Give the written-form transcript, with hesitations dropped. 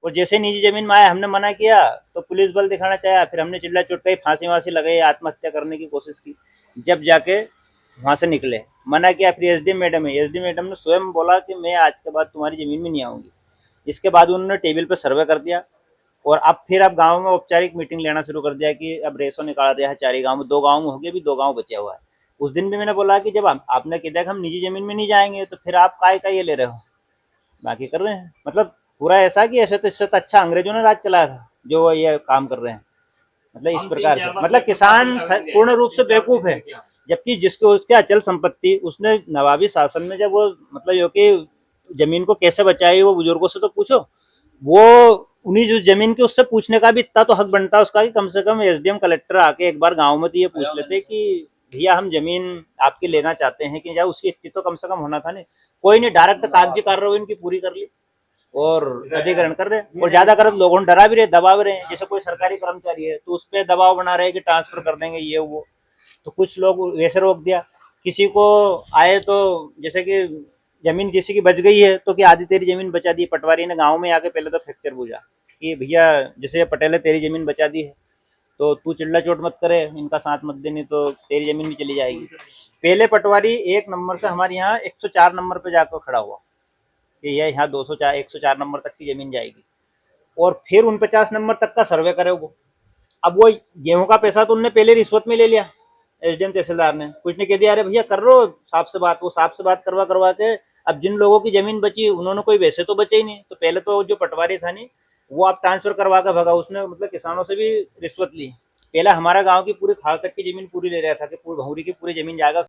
और जैसे निजी जमीन में आया हमने मना किया तो पुलिस बल दिखाना चाहा, फिर हमने चिल्ला चुटकाई फांसी वांसी लगाई, आत्महत्या करने की कोशिश की। जब जाके वहां से निकले, मना किया, फिर एसडीएम मैडम है, एसडीएम मैडम ने स्वयं बोला कि मैं आज के बाद तुम्हारी जमीन में नहीं आऊंगी। इसके बाद उन्होंने टेबल पर सर्वे कर दिया और अब गांव में औपचारिक मीटिंग लेना शुरू कर दिया कि अब रेसो निकाल रहा है 4 ही गांव में, 2 गांव में हो गया, अभी 2 गांव बचे हुआ है। उस दिन भी मैंने बोला कि जब आपने कह दिया कि हम निजी जमीन में नहीं जाएंगे तो फिर आप काय का ये ले रहे हो, बाकी कर रहे हैं। मतलब पूरा ऐसा कि ऐसे तो इससे तो अच्छा अंग्रेजों ने राज चलाया था जो ये काम कर रहे हैं। मतलब इस प्रकार से, मतलब किसान पूर्ण रूप से बेवकूफ है, जबकि जिसको उसके अचल संपत्ति उसने नवाबी शासन में जब वो मतलब जो कि जमीन को कैसे बचाई, वो बुजुर्गों से तो पूछो। वो उन्हीं जो जमीन के उससे पूछने का भी इतना तो हक बनता है उसका कि कम से कम एसडीएम कलेक्टर आके एक बार गांव में तो ये पूछ लेते कि भैया हम जमीन आपकी लेना चाहते हैं कि, या उसकी इतनी तो कम से कम होना था। नहीं, कोई नहीं, डायरेक्ट कागजी कार्रवाई इनकी पूरी कर ली और अधिग्रहण कर रहे हैं। और ज्यादा कर लोगों ने डरा भी रहे, दबा भी रहे हैं। जैसे कोई सरकारी कर्मचारी है तो उस पर दबाव बना रहे कि ट्रांसफर कर देंगे ये वो, तो कुछ लोग वैसे रोक दिया। किसी को आए तो जैसे कि जमीन किसी की बच गई है तो कि आधी तेरी जमीन बचा दी, पटवारी ने गांव में आके पहले तो फ्रैक्चर पूछा कि भैया जैसे पटेल है तेरी जमीन बचा दी है तो तू चिल्ला चोट मत करे, इनका साथ मत देनी तो तेरी जमीन भी चली जाएगी। पहले पटवारी 1 नंबर से हमारे यहाँ 104 नंबर पे जाकर खड़ा हुआ कि यह यहाँ 204 104 नंबर तक की जमीन जाएगी, और फिर 49 नंबर तक का सर्वे करे वो। अब वो गेहूं का पैसा तो उनने पहले रिश्वत में ले लिया, एसडीएम तहसीलदार ने कुछ ने कह दिया अरे भैया कर लो साहब से बात, वो साहब से बात करवा करवा के अब जिन लोगों की जमीन बची उन्होंने कोई वैसे तो बचे ही नहीं, तो पहले तो जो पटवारी था नहीं वो आप ट्रांसफर करवा कर भगा, उसने मतलब किसानों से भी रिश्वत ली। पहले हमारा गांव की पूरी खाल तक की जमीन पूरी ले रहा था कि पूरी भौरी की पूरी जमीन जाएगा।